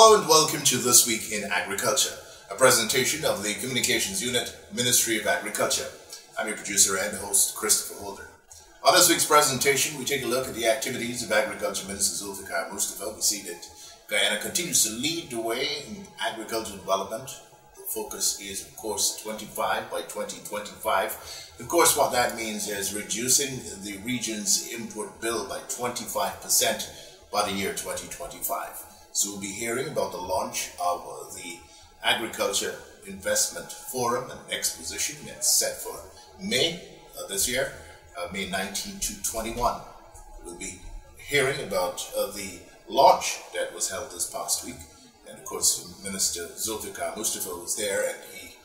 Hello and welcome to This Week in Agriculture, a presentation of the Communications Unit, Ministry of Agriculture. I'm your producer and host, Christopher Holder. On this week's presentation, we take a look at the activities of Agriculture Minister Zulfikar Mustafa. We see that Guyana continues to lead the way in agricultural development. The focus is, of course, 25 by 2025. Of course, what that means is reducing the region's import bill by 25% by the year 2025. So we'll be hearing about the launch of the Agriculture Investment Forum and Exposition. It's set for May this year, May 19 to 21. We'll be hearing about the launch that was held this past week. And of course, Minister Zulfikar Mustafa was there and he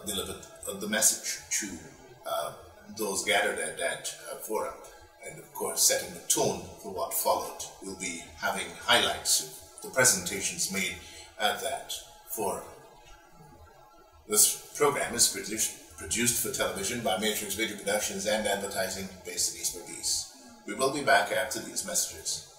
delivered the message to those gathered at that forum. And of course, setting the tone for what followed. We'll be having highlights of the presentations made at that forum. This program is produced for television by Matrix Video Productions and Advertising based in East Berbice. We will be back after these messages.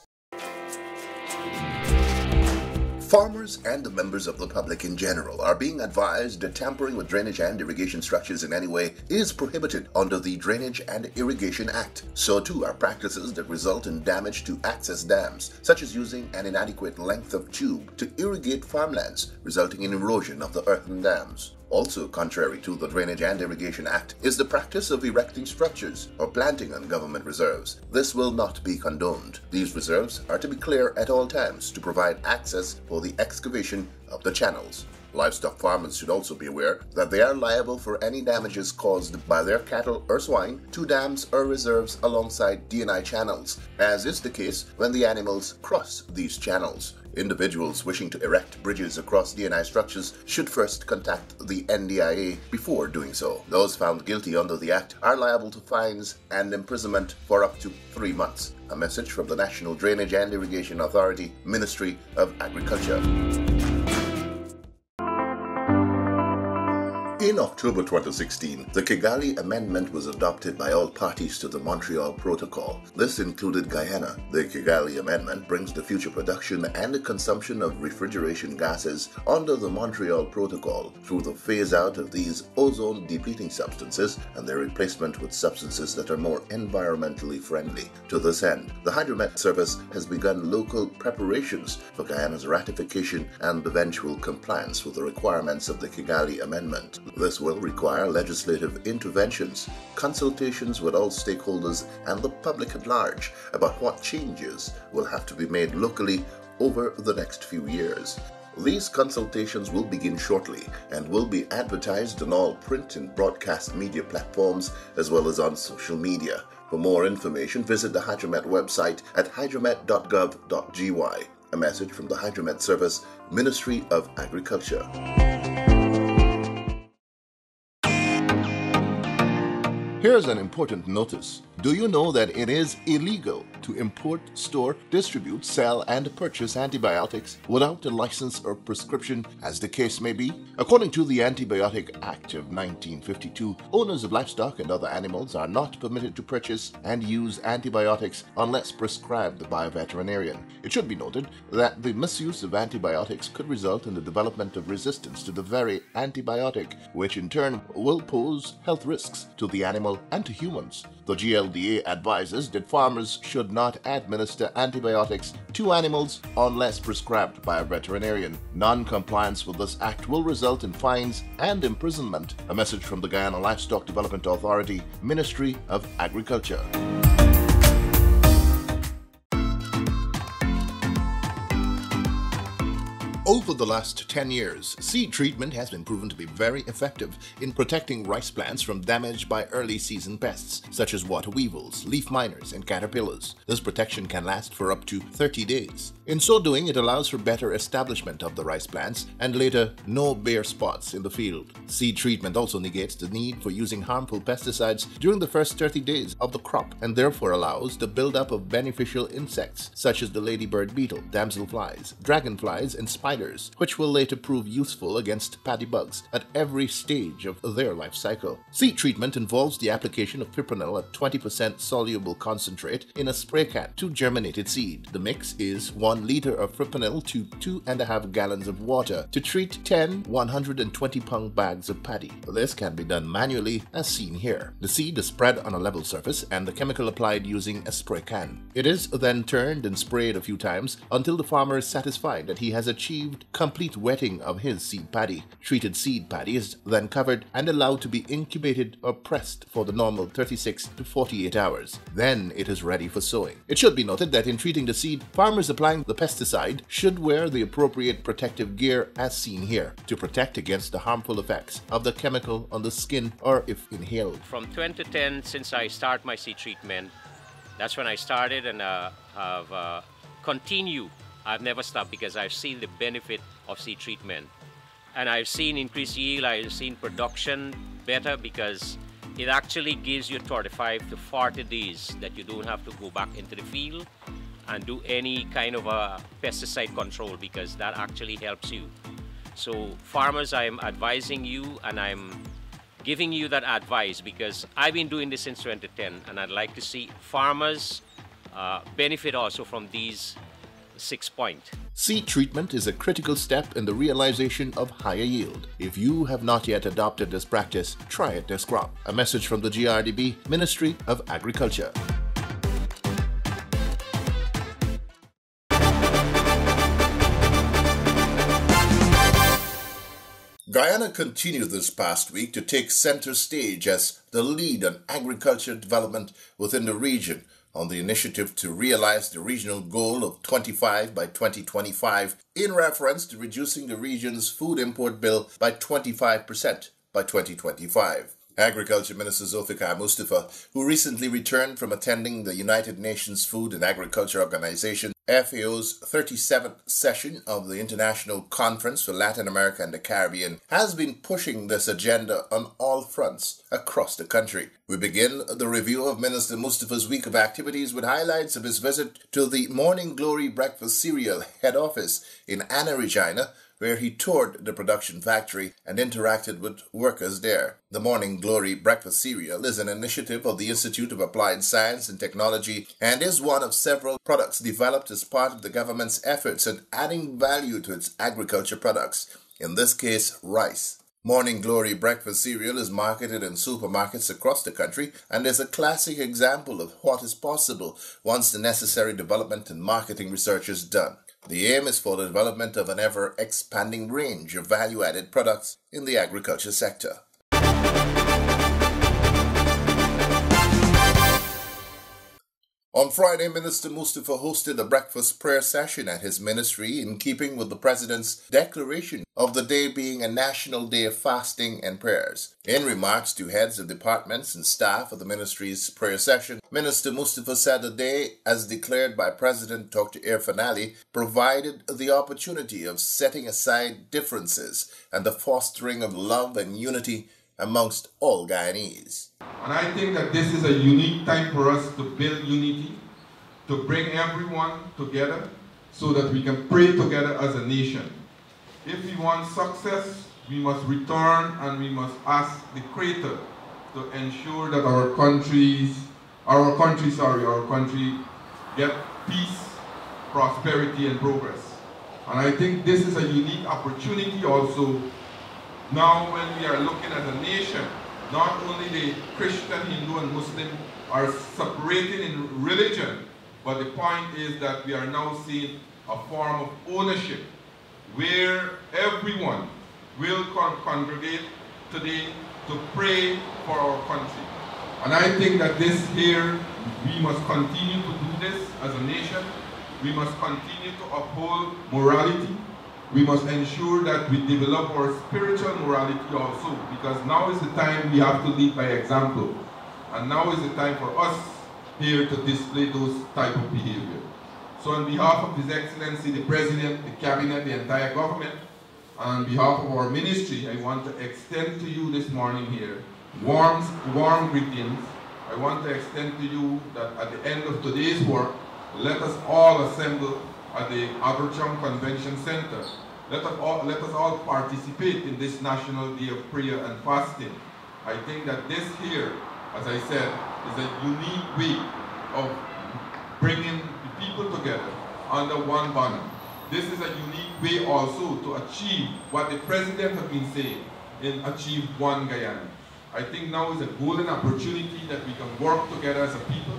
Farmers and the members of the public in general are being advised that tampering with drainage and irrigation structures in any way is prohibited under the Drainage and Irrigation Act. So too are practices that result in damage to access dams, such as using an inadequate length of tube to irrigate farmlands, resulting in erosion of the earthen dams. Also contrary to the Drainage and Irrigation Act is the practice of erecting structures or planting on government reserves. This will not be condoned. These reserves are to be clear at all times to provide access for the excavation of the channels. Livestock farmers should also be aware that they are liable for any damages caused by their cattle or swine to dams or reserves alongside D&I channels, as is the case when the animals cross these channels. Individuals wishing to erect bridges across D&I structures should first contact the NDIA before doing so. Those found guilty under the Act are liable to fines and imprisonment for up to 3 months. A message from the National Drainage and Irrigation Authority, Ministry of Agriculture. In October 2016, the Kigali Amendment was adopted by all parties to the Montreal Protocol. This included Guyana. The Kigali Amendment brings the future production and the consumption of refrigeration gases under the Montreal Protocol through the phase-out of these ozone-depleting substances and their replacement with substances that are more environmentally friendly. To this end, the Hydromet Service has begun local preparations for Guyana's ratification and eventual compliance with the requirements of the Kigali Amendment. This will require legislative interventions, consultations with all stakeholders and the public at large about what changes will have to be made locally over the next few years. These consultations will begin shortly and will be advertised on all print and broadcast media platforms as well as on social media. For more information, visit the Hydromet website at hydromet.gov.gy. A message from the Hydromet Service, Ministry of Agriculture. Here's an important notice. Do you know that it is illegal to import, store, distribute, sell, and purchase antibiotics without a license or prescription, as the case may be? According to the Antibiotic Act of 1952, owners of livestock and other animals are not permitted to purchase and use antibiotics unless prescribed by a veterinarian. It should be noted that the misuse of antibiotics could result in the development of resistance to the very antibiotic, which in turn will pose health risks to the animal and to humans. The GLDA advises that farmers should not administer antibiotics to animals unless prescribed by a veterinarian. Non-compliance with this act will result in fines and imprisonment. A message from the Guyana Livestock Development Authority, Ministry of Agriculture. Over the last 10 years, seed treatment has been proven to be very effective in protecting rice plants from damage by early season pests such as water weevils, leaf miners, and caterpillars. This protection can last for up to 30 days. In so doing, it allows for better establishment of the rice plants and later no bare spots in the field. Seed treatment also negates the need for using harmful pesticides during the first 30 days of the crop and therefore allows the buildup of beneficial insects such as the ladybird beetle, damselflies, dragonflies, and spiders. farmers, which will later prove useful against paddy bugs at every stage of their life cycle. Seed treatment involves the application of fipronil at 20% soluble concentrate in a spray can to germinated seed. The mix is 1 liter of fipronil to 2.5 gallons of water to treat 10 120-pound bags of paddy. This can be done manually as seen here. The seed is spread on a level surface and the chemical applied using a spray can. It is then turned and sprayed a few times until the farmer is satisfied that he has achieved complete wetting of his seed paddy. Treated seed paddy is then covered and allowed to be incubated or pressed for the normal 36 to 48 hours. Then it is ready for sowing. It should be noted that in treating the seed, farmers applying the pesticide should wear the appropriate protective gear as seen here to protect against the harmful effects of the chemical on the skin or if inhaled. From 2010, since I started my seed treatment, that's when I started, and I've continued. I've never stopped because I've seen the benefit of seed treatment. And I've seen increased yield, I've seen production better because it actually gives you 35 to 40 days that you don't have to go back into the field and do any kind of a pesticide control, because that actually helps you. So farmers, I'm advising you and I'm giving you that advice because I've been doing this since 2010, and I'd like to see farmers benefit also from these 6 points. Seed treatment is a critical step in the realization of higher yield. If you have not yet adopted this practice, try it this crop. A message from the GRDB, Ministry of Agriculture. Guyana continued this past week to take center stage as the lead on agriculture development within the region on the initiative to realize the regional goal of 25 by 2025 in reference to reducing the region's food import bill by 25% by 2025. Agriculture Minister Zulfikar Mustafa, who recently returned from attending the United Nations Food and Agriculture Organization FAO's 37th session of the International Conference for Latin America and the Caribbean, has been pushing this agenda on all fronts across the country. We begin the review of Minister Mustafa's week of activities with highlights of his visit to the Morning Glory Breakfast Cereal head office in Anna Regina, where he toured the production factory and interacted with workers there. The Morning Glory Breakfast Cereal is an initiative of the Institute of Applied Science and Technology and is one of several products developed as part of the government's efforts at adding value to its agriculture products, in this case, rice. Morning Glory Breakfast Cereal is marketed in supermarkets across the country and is a classic example of what is possible once the necessary development and marketing research is done. The aim is for the development of an ever-expanding range of value-added products in the agriculture sector. On Friday, Minister Mustafa hosted a breakfast prayer session at his ministry in keeping with the President's declaration of the day being a national day of fasting and prayers. In remarks to heads of departments and staff of the ministry's prayer session, Minister Mustafa said the day, as declared by President Dr. Irfaan Ali, provided the opportunity of setting aside differences and the fostering of love and unity amongst all Guyanese. And I think that this is a unique time for us to build unity, to bring everyone together so that we can pray together as a nation. If we want success, we must return and we must ask the Creator to ensure that our country get peace, prosperity and progress. And I think this is a unique opportunity also now when we are looking at a nation. Not only the Christian, Hindu and Muslim are separated in religion, but the point is that we are now seeing a form of ownership where everyone will congregate today to pray for our country. And I think that this here, we must continue to do this as a nation. We must continue to uphold morality. We must ensure that we develop our spiritual morality also, because now is the time we have to lead by example. And now is the time for us here to display those type of behavior. So on behalf of His Excellency, the President, the Cabinet, the entire government, on behalf of our ministry, I want to extend to you this morning here warm greetings. I want to extend to you that at the end of today's work, let us all assemble at the Abercham Convention Center let us all participate in this National Day of Prayer and Fasting. I think that this here, as I said, is a unique way of bringing the people together under one banner. This is a unique way also to achieve what the President has been saying, in achieve one Guyana. I think now is a golden opportunity that we can work together as a people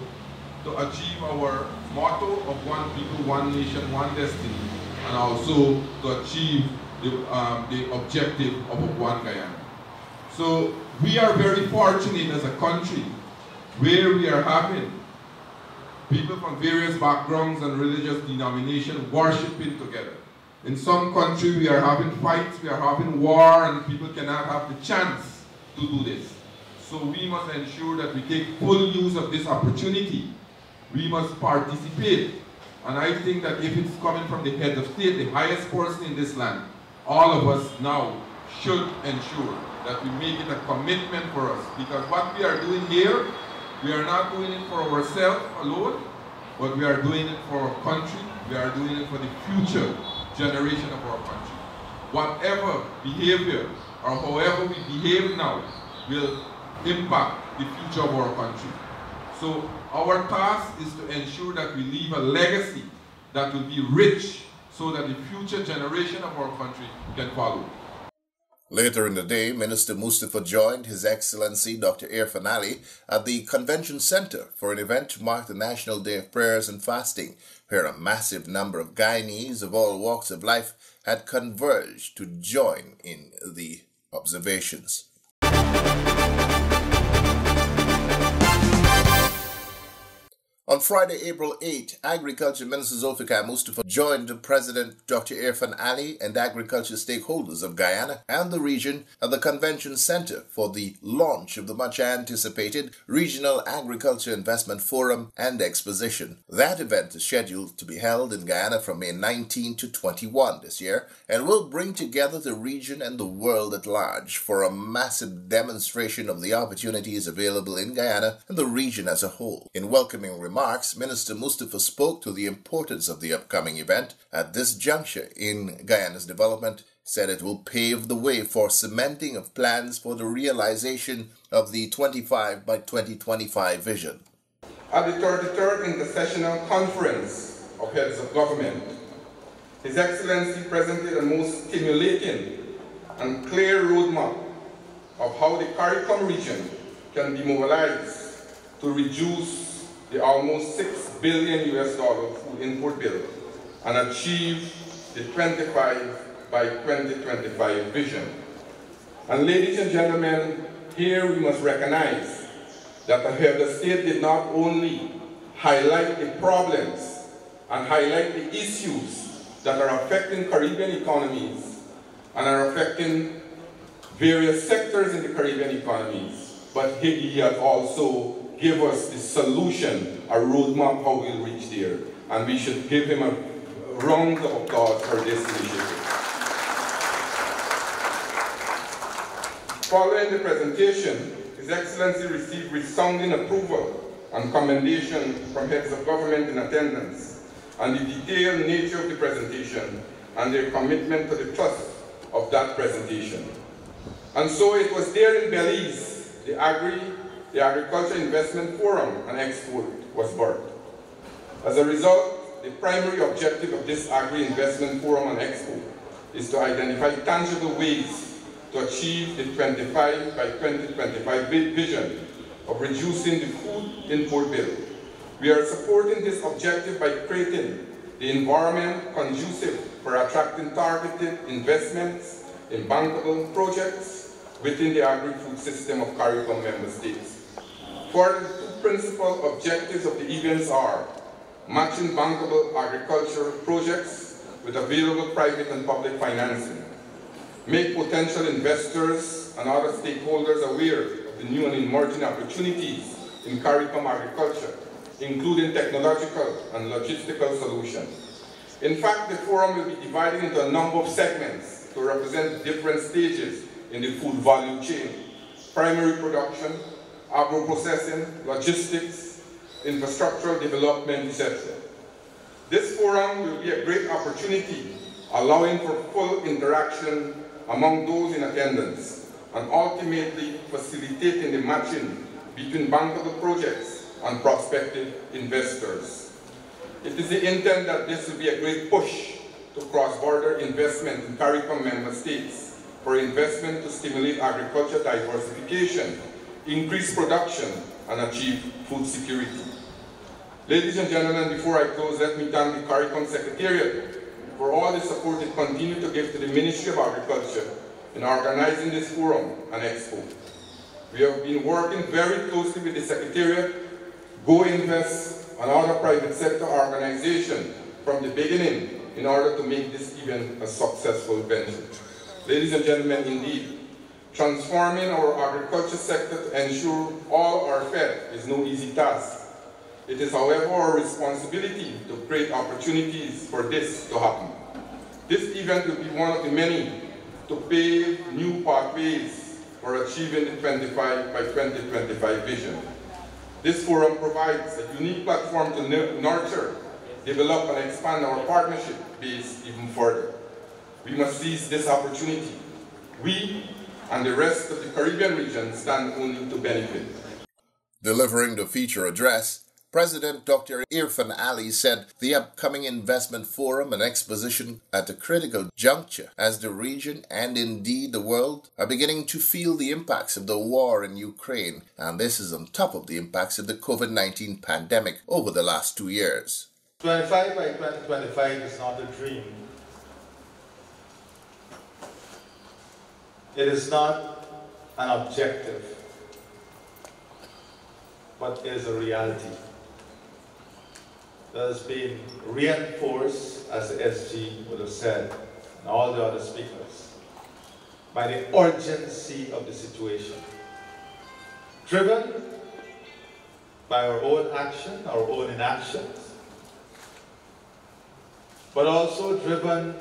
to achieve our motto of one people, one nation, one destiny, and also to achieve the objective of one Guyana. So we are very fortunate as a country where we are having people from various backgrounds and religious denominations worshiping together. In some countries we are having fights, we are having war, and people cannot have the chance to do this. So we must ensure that we take full use of this opportunity. We must participate. And I think that if it's coming from the head of state, the highest person in this land, all of us now should ensure that we make it a commitment for us. Because what we are doing here, we are not doing it for ourselves alone, but we are doing it for our country. We are doing it for the future generation of our country. Whatever behavior or however we behave now will impact the future of our country. So our task is to ensure that we leave a legacy that will be rich so that the future generation of our country can follow. Later in the day, Minister Mustafa joined His Excellency Dr. Irfaan Ali at the Convention Center for an event to mark the National Day of Prayers and Fasting, where a massive number of Guyanese of all walks of life had converged to join in the observations. On Friday, April 8, Agriculture Minister Zulfikar Mustafa joined President Dr. Irfaan Ali and agriculture stakeholders of Guyana and the region at the Convention Center for the launch of the much-anticipated Regional Agriculture Investment Forum and Exposition. That event is scheduled to be held in Guyana from May 19 to 21 this year and will bring together the region and the world at large for a massive demonstration of the opportunities available in Guyana and the region as a whole. In welcoming remarks, Minister Mustafa spoke to the importance of the upcoming event at this juncture in Guyana's development, said it will pave the way for cementing of plans for the realization of the 25 by 2025 vision. At the 33rd Intersessional Conference of Heads of Government, His Excellency presented a most stimulating and clear roadmap of how the CARICOM region can be mobilized to reduce the almost $6 billion food import bill and achieve the 25 by 2025 vision. And ladies and gentlemen, here we must recognize that the head of state did not only highlight the problems and highlight the issues that are affecting Caribbean economies and are affecting various sectors in the Caribbean economies, but he has also give us the solution, a roadmap how we'll reach there. And we should give him a round of applause for this initiative. Following the presentation, His Excellency received resounding approval and commendation from heads of government in attendance, and the detailed nature of the presentation and their commitment to the trust of that presentation. And so it was there in Belize, the Agriculture Investment Forum and Expo was birthed. As a result, the primary objective of this Agri-Investment Forum and Expo is to identify tangible ways to achieve the 25 by 2025 vision of reducing the food import bill. We are supporting this objective by creating the environment conducive for attracting targeted investments in bankable projects within the agri-food system of CARICOM member states. For the two principal objectives of the events are matching bankable agricultural projects with available private and public financing, make potential investors and other stakeholders aware of the new and emerging opportunities in CARICOM agriculture, including technological and logistical solutions. In fact, the forum will be divided into a number of segments to represent different stages in the food value chain: primary production, agro-processing, logistics, infrastructural development, etc. This forum will be a great opportunity allowing for full interaction among those in attendance, and ultimately facilitating the matching between bankable projects and prospective investors. It is the intent that this will be a great push to cross-border investment in CARICOM member states for investment to stimulate agriculture diversification, increase production, and achieve food security. Ladies and gentlemen, before I close, let me thank the CARICOM Secretariat for all the support it continues to give to the Ministry of Agriculture in organizing this forum and expo. We have been working very closely with the Secretariat, Go Invest, and other private sector organizations from the beginning in order to make this event a successful venture. Ladies and gentlemen, indeed, transforming our agriculture sector to ensure all are fed is no easy task. It is, however, our responsibility to create opportunities for this to happen. This event will be one of the many to pave new pathways for achieving the 25 by 2025 vision. This forum provides a unique platform to nurture, develop, and expand our partnership base even further. We must seize this opportunity. We and the rest of the Caribbean region stand only to benefit. Delivering the feature address, President Dr. Irfan Ali said the upcoming investment forum and exposition at a critical juncture as the region and indeed the world are beginning to feel the impacts of the war in Ukraine, and this is on top of the impacts of the COVID-19 pandemic over the last 2 years. 25 by 2025 is not a dream. It is not an objective, but it is a reality that has been reinforced, as the SG would have said, and all the other speakers, by the urgency of the situation. Driven by our own action, our own inactions, but also driven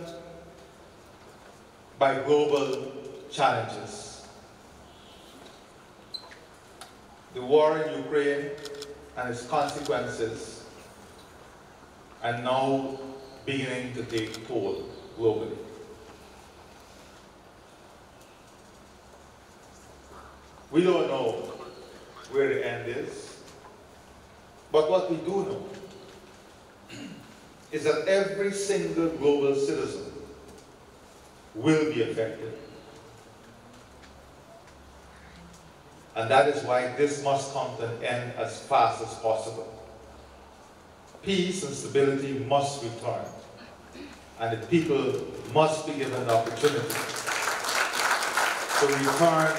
by global challenges. The war in Ukraine and its consequences are now beginning to take toll globally. We don't know where the end is, but what we do know is that every single global citizen will be affected. And that is why this must come to an end as fast as possible. Peace and stability must return, and the people must be given the opportunity to return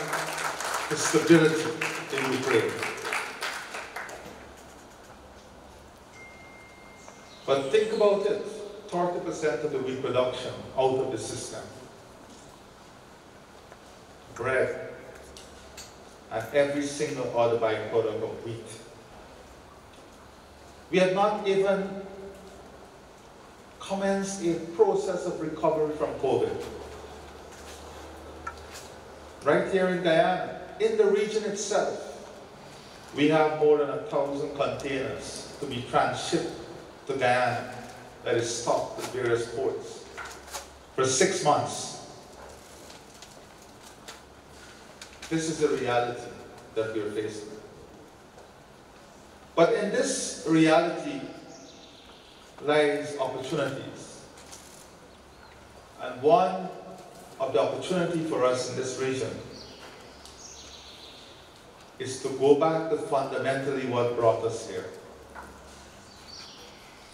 to stability in Ukraine. But think about it, 30% of the wheat production out of the system, bread, and every single other byproduct of wheat. We have not even commenced a process of recovery from COVID. Right here in Guyana, in the region itself, we have more than 1,000 containers to be transshipped to Guyana that is stocked at various ports for 6 months. This is the reality that we are facing. But in this reality lies opportunities. And one of the opportunities for us in this region is to go back to fundamentally what brought us here.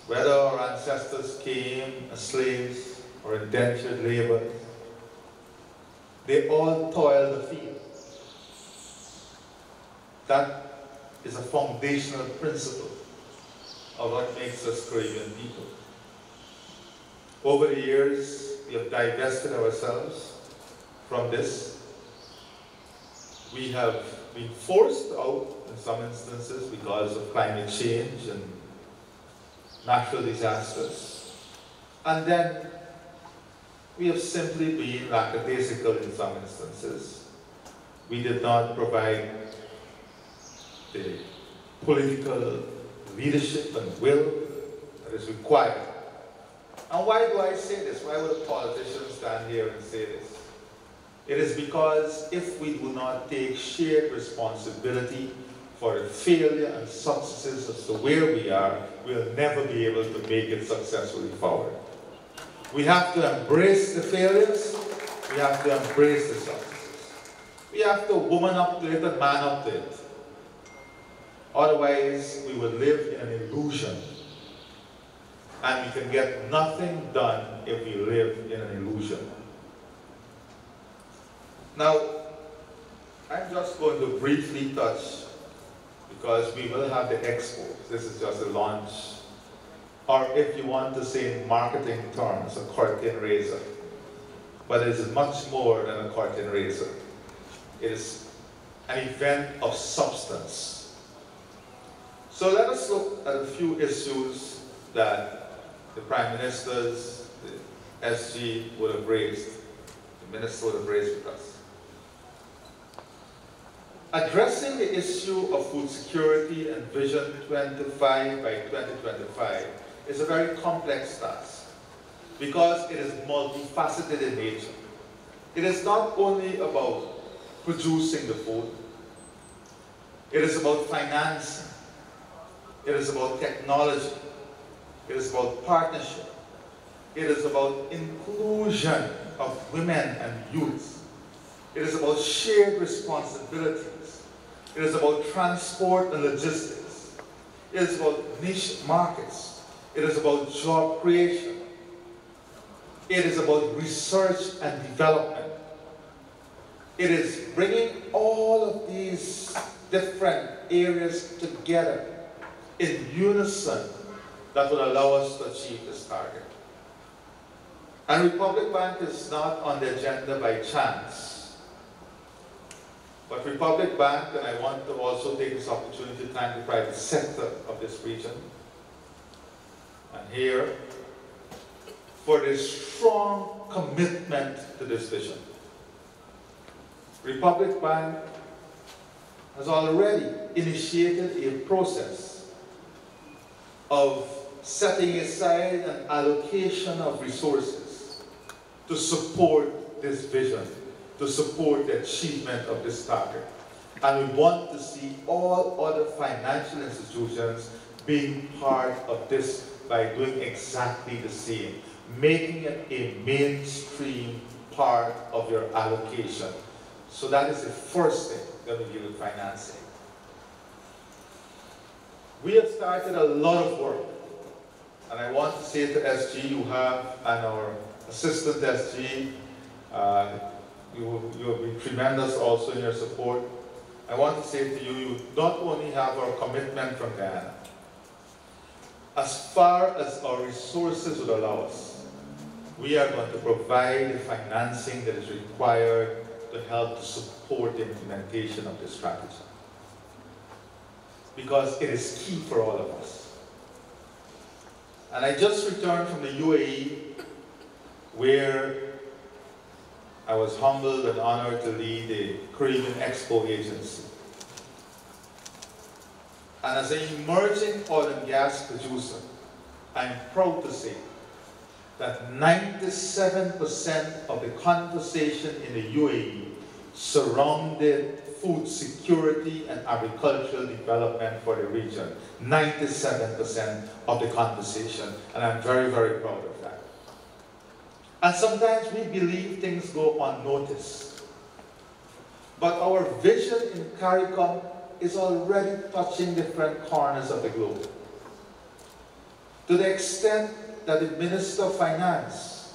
Whether our ancestors came as slaves or indentured laborers, they all toiled the field. That is a foundational principle of what makes us Caribbean people. Over the years, we have divested ourselves from this. We have been forced out in some instances because of climate change and natural disasters. And then we have simply been lackadaisical in some instances. We did not provide the political leadership and will that is required And why do I say this? Why would a politician stand here and say this? It is because if we do not take shared responsibility for the failure and successes as to where we are, we'll never be able to make it successfully forward. We have to embrace the failures. We have to embrace the successes. We have to woman up to it and man up to it. Otherwise, we will live in an illusion. And we can get nothing done if we live in an illusion. Now, I'm just going to briefly touch, because we will have the expo. This is just a launch. Or if you want to say in marketing terms, a curtain raiser. But it is much more than a curtain raiser. It is an event of substance. So let us look at a few issues that the Prime Ministers, the SG would have raised, the Minister would have raised with us. Addressing the issue of food security and Vision 25 by 2025 is a very complex task because it is multifaceted in nature. It is not only about producing the food, it is about financing, it is about technology, it is about partnership, it is about inclusion of women and youth, it is about shared responsibilities, it is about transport and logistics, it is about niche markets, it is about job creation, it is about research and development. It is bringing all of these different areas together in unison that will allow us to achieve this target. And Republic Bank is not on the agenda by chance. But Republic Bank, and I want to also take this opportunity to thank the private sector of this region, and here, for their strong commitment to this vision. Republic Bank has already initiated a process of setting aside an allocation of resources to support this vision, to support the achievement of this target. And we want to see all other financial institutions being part of this by doing exactly the same, making it a mainstream part of your allocation. So that is the first thing that we deal with financing. We have started a lot of work, and I want to say to SG, you have, and our assistant SG, you have been tremendous also in your support. I want to say to you, you not only have our commitment from Guyana, as far as our resources would allow us, we are going to provide the financing that is required to help to support the implementation of this strategy. Because it is key for all of us. And I just returned from the UAE, where I was humbled and honored to lead the Caribbean Expo Agency. And as an emerging oil and gas producer, I'm proud to say that 97% of the conversation in the UAE surrounded food security and agricultural development for the region. 97% of the conversation, and I'm very, very proud of that. And sometimes we believe things go unnoticed. But our vision in CARICOM is already touching different corners of the globe. To the extent that the Minister of Finance,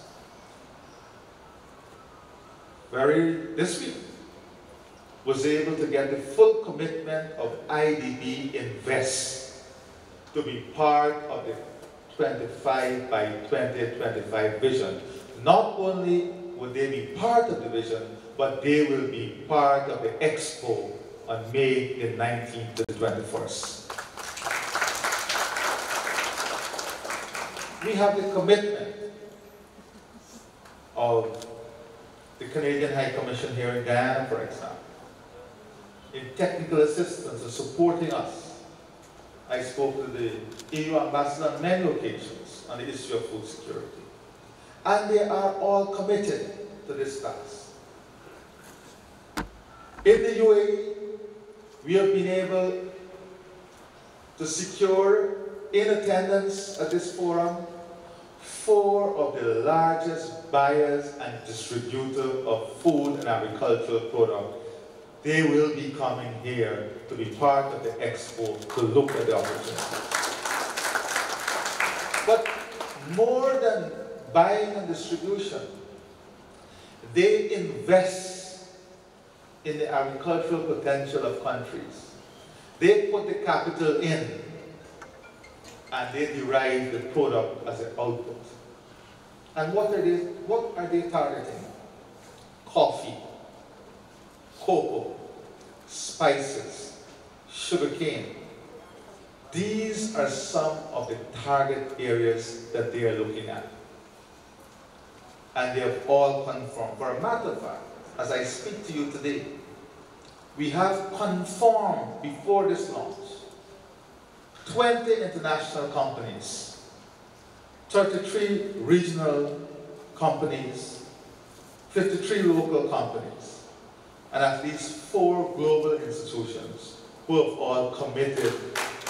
this week, was able to get the full commitment of IDB Invest to be part of the 25 by 2025 vision. Not only will they be part of the vision, but they will be part of the Expo on May the 19th to the 21st. We have the commitment of the Canadian High Commission here in Guyana, for example, in technical assistance and supporting us. I spoke to the EU ambassador on many occasions on the issue of food security. and they are all committed to this task. In the UAE, we have been able to secure in attendance at this forum 4 of the largest buyers and distributors of food and agricultural products. They will be coming here to be part of the expo to look at the opportunity. But more than buying and distribution, they invest in the agricultural potential of countries. They put the capital in and they derive the product as an output. And what are they targeting? Coffee, cocoa, spices, sugarcane. These are some of the target areas that they are looking at. And they have all confirmed. For a matter of fact, as I speak to you today, we have confirmed before this launch 20 international companies, 33 regional companies, 53 local companies, and at least 4 global institutions who have all committed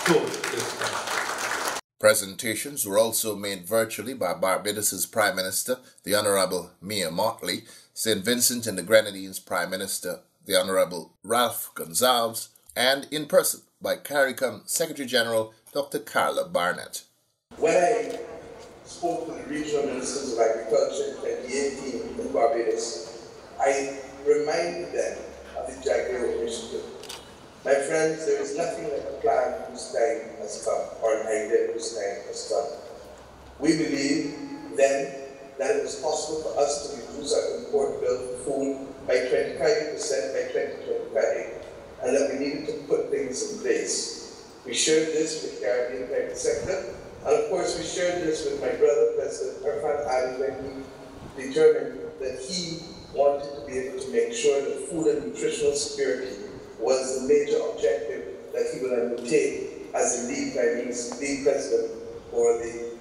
to this country. Presentations were also made virtually by Barbados' Prime Minister, the Honorable Mia Mottley, St. Vincent and the Grenadines Prime Minister, the Honorable Ralph Gonsalves, and in person by CARICOM Secretary General Dr. Carla Barnett. When I spoke to the regional ministers of agriculture in 2018 in Barbados, I reminded them of the Jaguar initiative. My friends, there is nothing like a plan whose time has come, or an idea whose time has come. We believed then that it was possible for us to reduce our import bill for food by 25% by 2025, and that we needed to put things in place. We shared this with the Caribbean private sector, and of course we shared this with my brother, President Irfan Ali, when he determined that he wanted to be able to make sure that food and nutritional security was the major objective that he would undertake as the lead president for the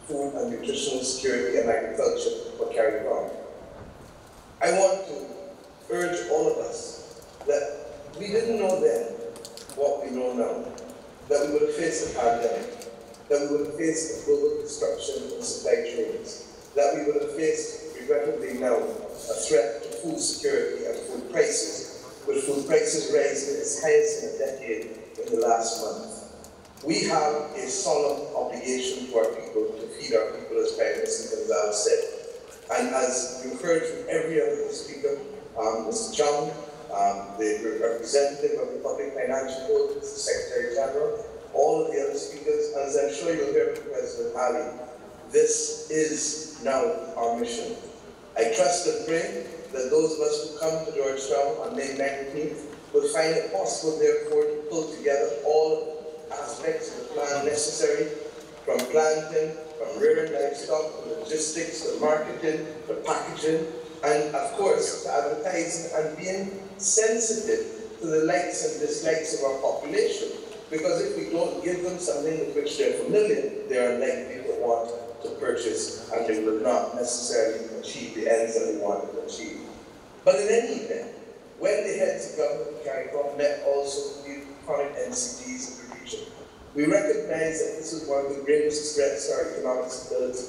food and nutritional security and agriculture for CARICOM. I want to urge all of us that we didn't know then what we know now, that we would face a pandemic, that we would face a global disruption in supply chains, that we would have faced, regrettably now, a threat to food security and food prices, with food prices rising as high as in a decade in the last month. We have a solemn obligation to our people to feed our people, as Prime Minister Gonsalves said. And as you've heard from every other speaker, Mr. Chung, the representative of the Public Financial Board, Mr. Secretary General, all of the other speakers, and as I'm sure you'll hear from President Ali, this is now our mission. I trust and pray that those of us who come to Georgetown on May 19th will find it possible, therefore, to pull together all aspects of the plan necessary, from planting, from rearing livestock, to logistics, to marketing, to packaging, and of course, to advertising and being sensitive to the likes and dislikes of our population. Because if we don't give them something with which they're familiar, they are likely to want to purchase, and they will not necessarily achieve the ends that they want to achieve. But in any event, when the heads of government of CARICOM met also the chronic NCDs in the region, we recognize that this is one of the greatest threats to our economic stability.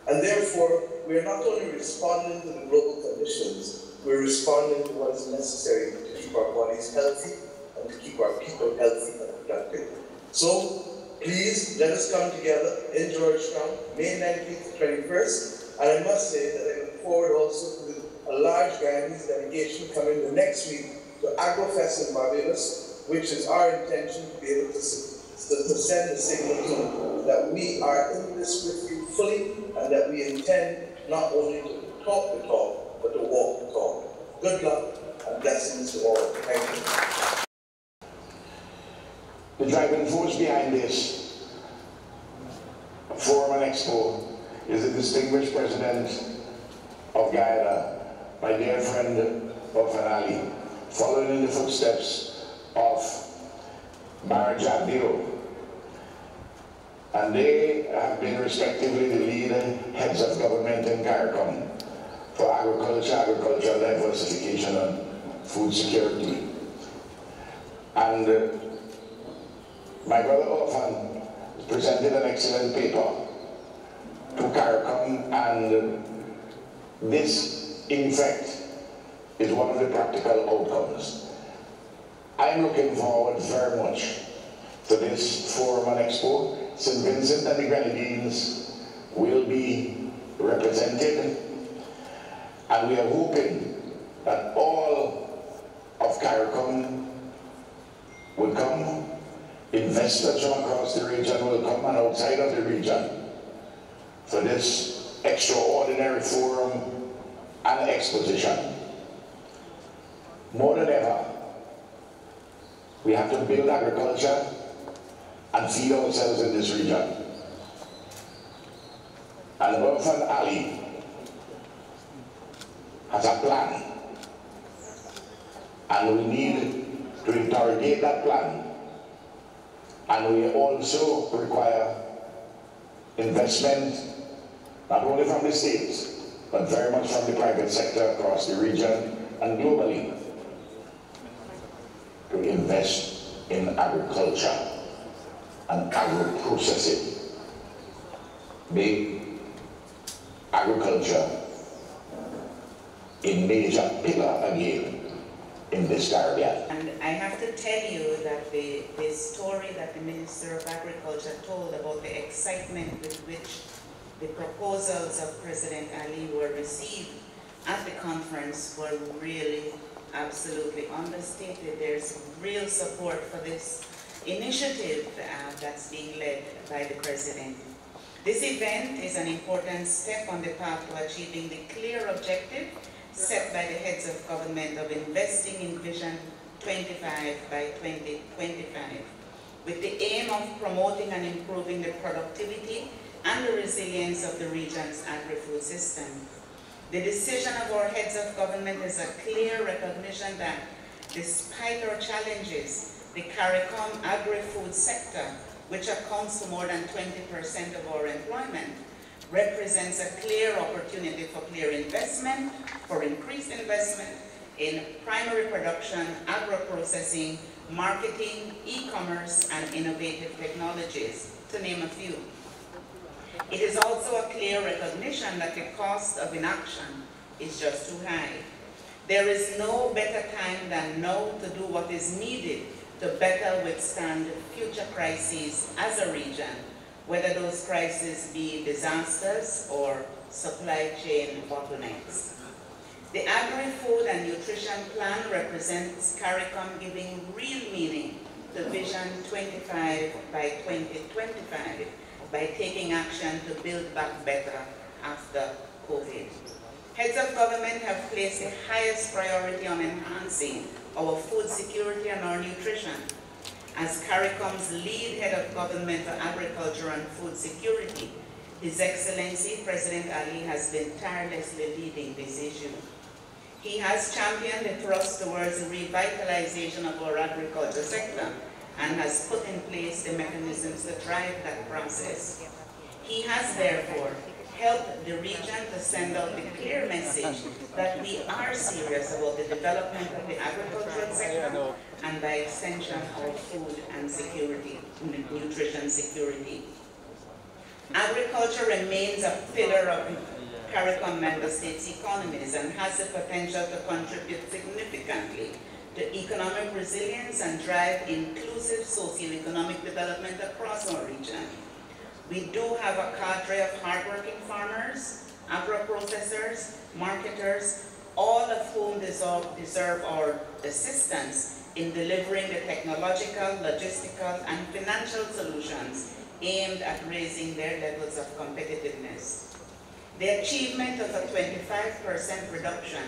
And therefore, we are not only responding to the global conditions, we're responding to what is necessary to keep our bodies healthy and to keep our people healthy and productive. So, please, let us come together in Georgetown, May 19th to 21st. And I must say that I look forward also to a large Guyanese delegation coming the next week to AgroFest in Barbados, which is our intention to be able to send a signal to that we are in this with you fully, and that we intend not only to talk the talk, but to walk the talk. Good luck and blessings to all. Thank you. The driving force behind this Forum and Expo is the distinguished President of Guyana, my dear friend Irfan Ali, following in the footsteps of Mara Jabdiro. and they have been respectively the lead heads of government in CARICOM for agriculture, agricultural diversification, and food security. And my brother Orphan presented an excellent paper to CARICOM, and this, in fact, is one of the practical outcomes. I'm looking forward very much to this forum and expo. St. Vincent and the Grenadines will be represented, and we are hoping that all of CARICOM will come, investors from across the region will come, and outside of the region for this extraordinary forum and exposition. More than ever, we have to build agriculture and feed ourselves in this region. And Irfaan Ali has a plan, and we need to interrogate that plan. And we also require investment, not only from the states, but very much from the private sector across the region and globally, to invest in agriculture and agro-processing. Make agriculture a major pillar again in this Caribbean. And I have to tell you that the story that the Minister of Agriculture told about the excitement with which the proposals of President Ali were received at the conference were really absolutely understated. There's real support for this initiative that's being led by the President. This event is an important step on the path to achieving the clear objective set by the heads of government of investing in Vision 25 by 2025, with the aim of promoting and improving the productivity and the resilience of the region's agri-food system. The decision of our heads of government is a clear recognition that, despite our challenges, the CARICOM agri-food sector, which accounts for more than 20% of our employment, represents a clear opportunity for clear investment, for increased investment in primary production, agro-processing, marketing, e-commerce, and innovative technologies, to name a few. It is also a clear recognition that the cost of inaction is just too high. There is no better time than now to do what is needed to better withstand future crises as a region, whether those crises be disasters or supply chain bottlenecks. The Agri-Food and Nutrition Plan represents CARICOM giving real meaning to Vision 25 by 2025 by taking action to build back better after COVID. Heads of government have placed the highest priority on enhancing our food security and our nutrition. As CARICOM's lead head of government for agriculture and food security, His Excellency President Ali has been tirelessly leading this issue. He has championed the thrust towards the revitalization of our agriculture sector and has put in place the mechanisms to drive that process. He has therefore helped the region to send out the clear message that we are serious about the development of the agricultural sector and by extension our food and security, nutrition security. Agriculture remains a pillar of CARICOM member states' economies and has the potential to contribute significantly to economic resilience and drive inclusive socio-economic development across our region. We do have a cadre of hardworking farmers, agro-processors, marketers, all of whom deserve our assistance in delivering the technological, logistical, and financial solutions aimed at raising their levels of competitiveness. The achievement of a 25% reduction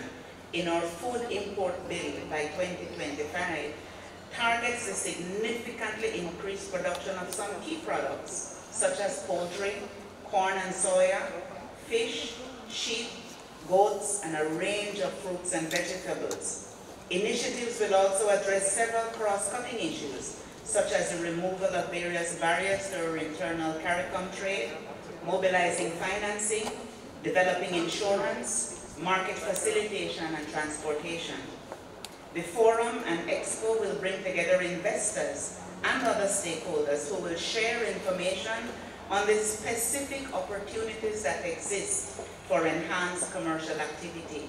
in our food import bill by 2025 targets the significantly increased production of some key products, such as poultry, corn and soya, fish, sheep, goats, and a range of fruits and vegetables. Initiatives will also address several cross-cutting issues, such as the removal of various barriers to our internal CARICOM trade, mobilizing financing, developing insurance, market facilitation, and transportation. The forum and expo will bring together investors and other stakeholders who will share information on the specific opportunities that exist for enhanced commercial activity.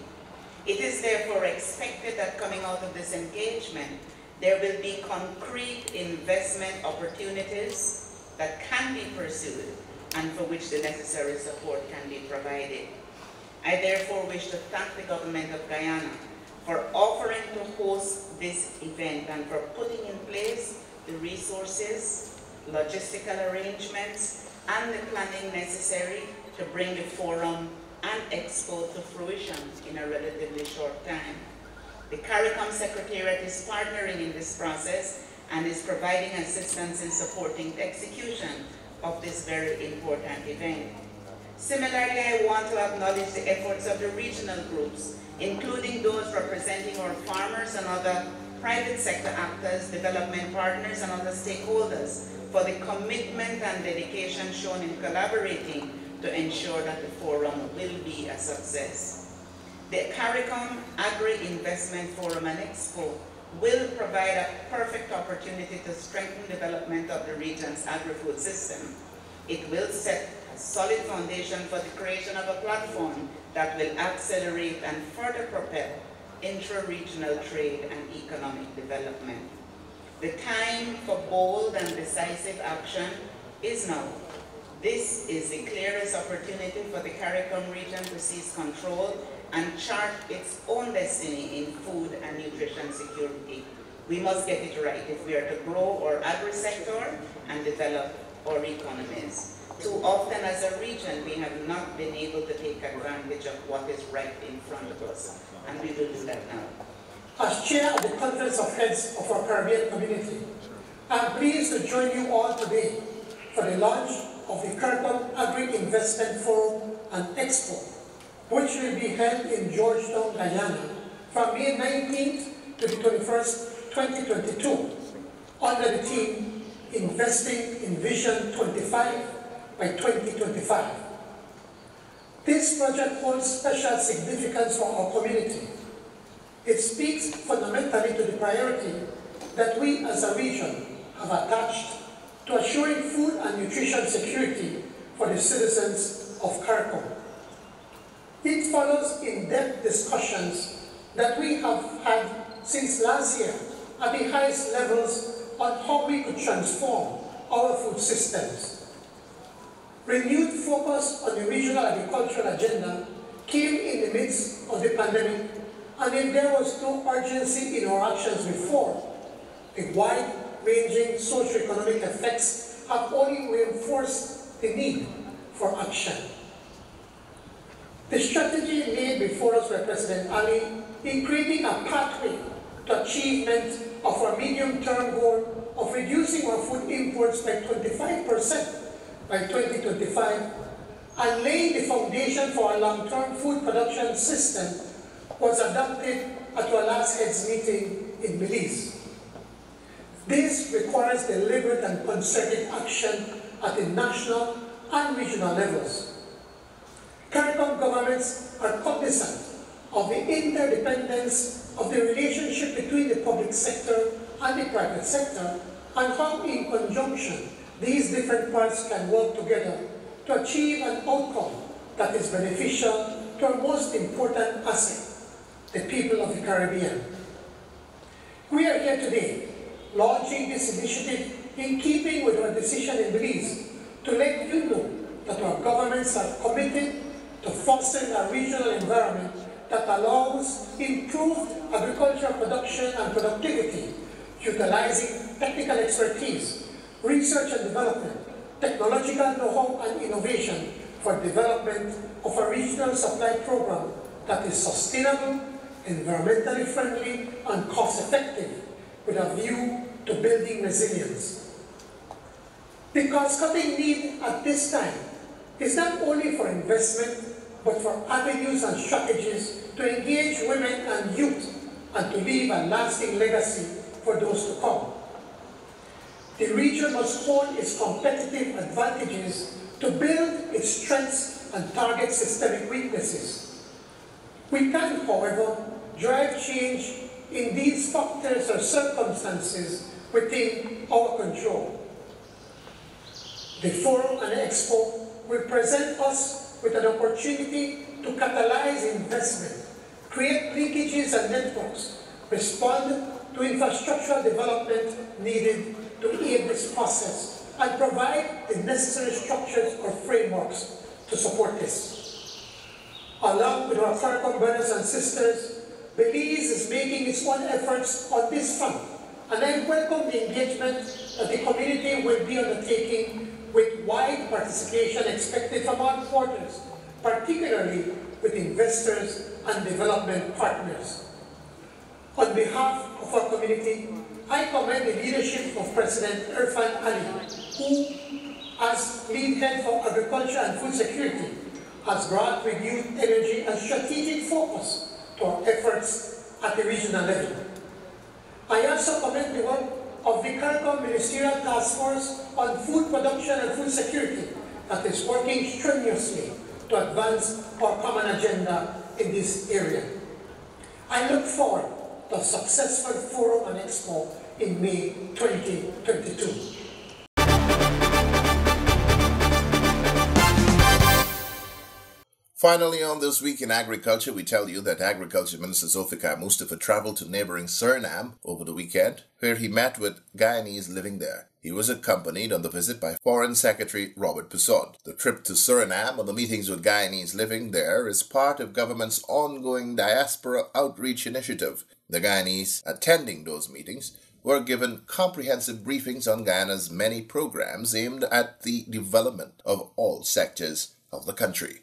It is therefore expected that coming out of this engagement, there will be concrete investment opportunities that can be pursued and for which the necessary support can be provided. I therefore wish to thank the government of Guyana for offering to host this event and for putting in place the resources, logistical arrangements, and the planning necessary to bring the forum and expo to fruition in a relatively short time. The CARICOM Secretariat is partnering in this process and is providing assistance in supporting the execution of this very important event. Similarly, I want to acknowledge the efforts of the regional groups, including those representing our farmers and other private sector actors, development partners, and other stakeholders for the commitment and dedication shown in collaborating to ensure that the forum will be a success. The CARICOM Agri-Investment Forum and Expo will provide a perfect opportunity to strengthen development of the region's agri-food system. It will set a solid foundation for the creation of a platform that will accelerate and further propel intra-regional trade and economic development. The time for bold and decisive action is now. This is the clearest opportunity for the CARICOM region to seize control and chart its own destiny in food and nutrition security. We must get it right if we are to grow our agri-sector and develop our economies. Too often as a region, we have not been able to take advantage of what is right in front of us, and we will do that now. As chair of the Conference of Heads of our Caribbean community, I am pleased to join you all today for the launch of the CARICOM Agri-Investment Forum and Expo, which will be held in Georgetown, Guyana, from May 19th to the 21st, 2022, under the theme Investing in Vision 25 by 2025. This project holds special significance for our community. It speaks fundamentally to the priority that we as a region have attached to assuring food and nutrition security for the citizens of CARICOM. It follows in-depth discussions that we have had since last year at the highest levels on how we could transform our food systems. Renewed focus on the regional agricultural agenda came in the midst of the pandemic, and if there was no urgency in our actions before, the wide-ranging socio-economic effects have only reinforced the need for action. The strategy laid before us by President Ali in creating a pathway to achievement of our medium-term goal of reducing our food imports by 25% by 2025 and laying the foundation for a long-term food production system was adopted at our last heads meeting in Belize. This requires deliberate and concerted action at the national and regional levels. CARICOM governments are cognizant of the interdependence of the relationship between the public sector and the private sector, and how in conjunction these different parts can work together to achieve an outcome that is beneficial to our most important asset, the people of the Caribbean. We are here today launching this initiative in keeping with our decision in Belize to let you know that our governments are committed to fostering a regional environment that allows improved agricultural production and productivity, utilizing technical expertise, research and development, technological know-how and innovation for development of a regional supply program that is sustainable, environmentally friendly, and cost-effective with a view to building resilience. The cost-cutting need at this time is not only for investment, but for avenues and strategies to engage women and youth and to leave a lasting legacy for those to come. The region must hone its competitive advantages to build its strengths and target systemic weaknesses. We can, however, drive change in these factors or circumstances within our control. The Forum and Expo will present us with an opportunity to catalyze investment, create linkages and networks, respond to infrastructural development needed to aid this process, and provide the necessary structures or frameworks to support this. Along with our CARICOM brothers and sisters, Belize is making its own efforts on this front, and I welcome the engagement that the community will be undertaking with wide participation expected from all quarters, particularly with investors and development partners. On behalf of our community, I commend the leadership of President Irfan Ali, who, as lead head for agriculture and food security, has brought renewed energy and strategic focus to our efforts at the regional level. I also commend the work of the CARICOM Ministerial Task Force on Food Production and Food Security that is working strenuously to advance our common agenda in this area. I look forward to a successful Forum and Expo in May 2022. Finally, on This Week in Agriculture, we tell you that Agriculture Minister Zulfikar Mustafa traveled to neighboring Suriname over the weekend, where he met with Guyanese living there. He was accompanied on the visit by Foreign Secretary Robert Pusod. The trip to Suriname and the meetings with Guyanese living there is part of government's ongoing diaspora outreach initiative. The Guyanese attending those meetings were given comprehensive briefings on Guyana's many programs aimed at the development of all sectors of the country.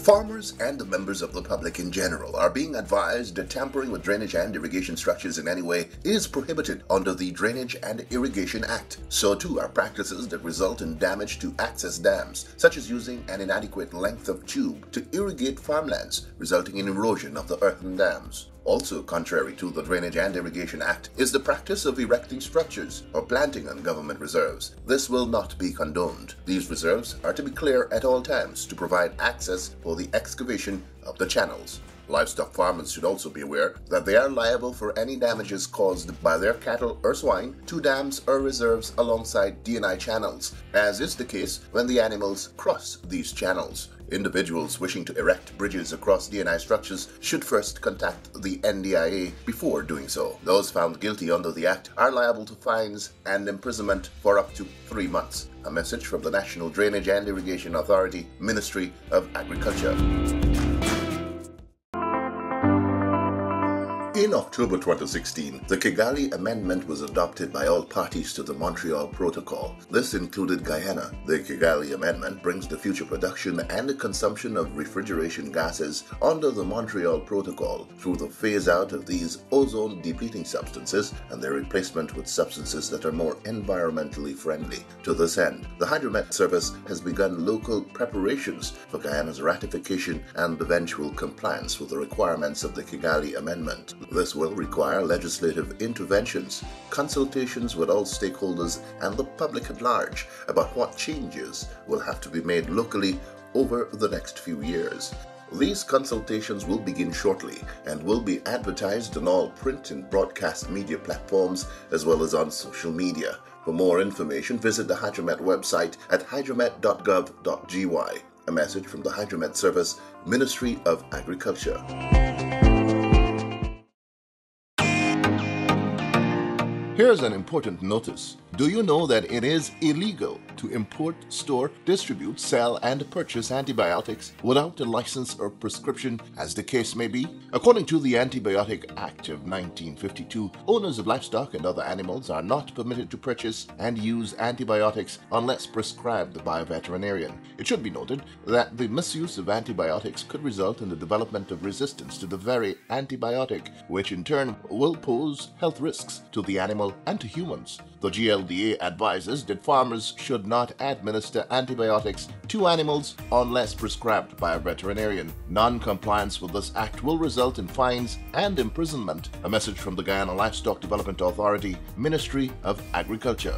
Farmers and members of the public in general are being advised that tampering with drainage and irrigation structures in any way is prohibited under the Drainage and Irrigation Act. So too are practices that result in damage to access dams, such as using an inadequate length of tube to irrigate farmlands, resulting in erosion of the earthen dams. Also contrary to the Drainage and Irrigation Act is the practice of erecting structures or planting on government reserves. This will not be condoned. These reserves are to be clear at all times to provide access for the excavation of the channels. Livestock farmers should also be aware that they are liable for any damages caused by their cattle or swine to dams or reserves alongside D&I channels, as is the case when the animals cross these channels. Individuals wishing to erect bridges across D&I structures should first contact the NDIA before doing so. Those found guilty under the Act are liable to fines and imprisonment for up to 3 months. A message from the National Drainage and Irrigation Authority, Ministry of Agriculture. In October 2016, the Kigali Amendment was adopted by all parties to the Montreal Protocol. This included Guyana. The Kigali Amendment brings the future production and the consumption of refrigeration gases under the Montreal Protocol through the phase-out of these ozone-depleting substances and their replacement with substances that are more environmentally friendly. To this end, the Hydromet Service has begun local preparations for Guyana's ratification and eventual compliance with the requirements of the Kigali Amendment. This will require legislative interventions, consultations with all stakeholders and the public at large about what changes will have to be made locally over the next few years. These consultations will begin shortly and will be advertised on all print and broadcast media platforms as well as on social media. For more information, visit the Hydromet website at hydromet.gov.gy. A message from the Hydromet Service, Ministry of Agriculture. Here's an important notice. Do you know that it is illegal to import, store, distribute, sell, and purchase antibiotics without a license or prescription, as the case may be? According to the Antibiotic Act of 1952, owners of livestock and other animals are not permitted to purchase and use antibiotics unless prescribed by a veterinarian. It should be noted that the misuse of antibiotics could result in the development of resistance to the very antibiotic, which in turn will pose health risks to the animal cattle and to humans. The GLDA advises that farmers should not administer antibiotics to animals unless prescribed by a veterinarian. Non-compliance with this act will result in fines and imprisonment. A message from the Guyana Livestock Development Authority, Ministry of Agriculture.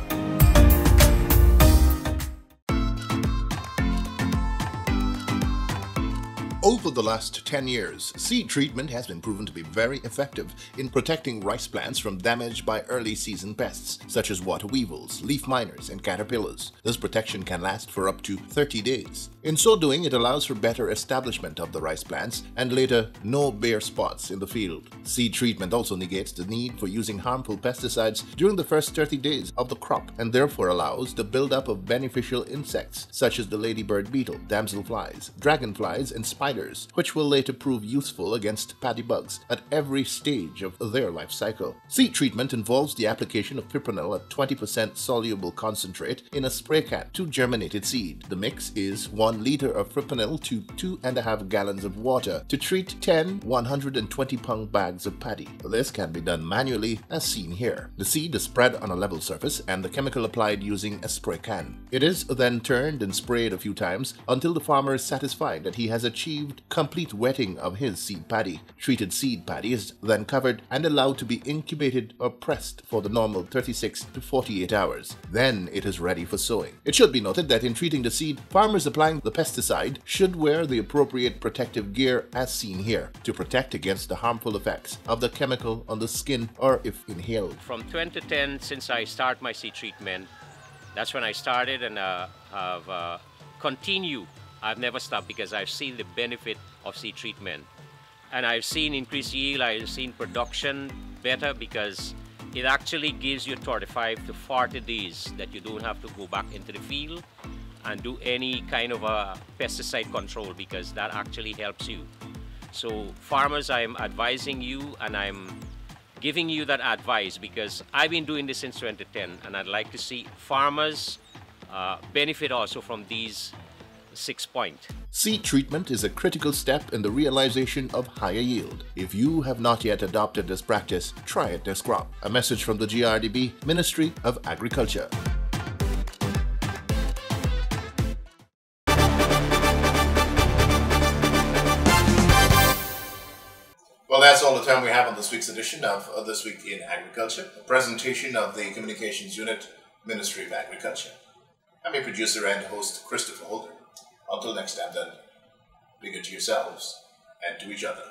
Over the last 10 years, seed treatment has been proven to be very effective in protecting rice plants from damage by early season pests such as water weevils, leaf miners, and caterpillars. This protection can last for up to 30 days. In so doing, it allows for better establishment of the rice plants and later no bare spots in the field. Seed treatment also negates the need for using harmful pesticides during the first 30 days of the crop and therefore allows the buildup of beneficial insects such as the ladybird beetle, damselflies, dragonflies, and spiders, which will later prove useful against paddy bugs at every stage of their life cycle. Seed treatment involves the application of fipronil at 20% soluble concentrate in a spray can to germinated seed. The mix is 1 liter of fipronil to 2.5 gallons of water to treat 10 120-pound bags of paddy. This can be done manually as seen here. The seed is spread on a level surface and the chemical applied using a spray can. It is then turned and sprayed a few times until the farmer is satisfied that he has achieved complete wetting of his seed paddy. Treated seed paddy is then covered and allowed to be incubated or pressed for the normal 36 to 48 hours. Then it is ready for sowing. It should be noted that in treating the seed, farmers applying the pesticide should wear the appropriate protective gear as seen here to protect against the harmful effects of the chemical on the skin or if inhaled. From 2010, since I started my seed treatment, that's when I started, and I've continued. I've never stopped because I've seen the benefit of seed treatment. And I've seen increased yield, I've seen production better because it actually gives you 35 to 40 days that you don't have to go back into the field and do any kind of a pesticide control, because that actually helps you. So farmers, I'm advising you and I'm giving you that advice because I've been doing this since 2010 and I'd like to see farmers benefit also from these 6 points. Seed treatment is a critical step in the realization of higher yield. If you have not yet adopted this practice, try it this crop. A message from the GRDB, Ministry of Agriculture. Well, that's all the time we have on this week's edition of This Week in Agriculture, a presentation of the Communications Unit, Ministry of Agriculture. I'm your producer and host, Christopher Holder. Until next time then, be good to yourselves and to each other.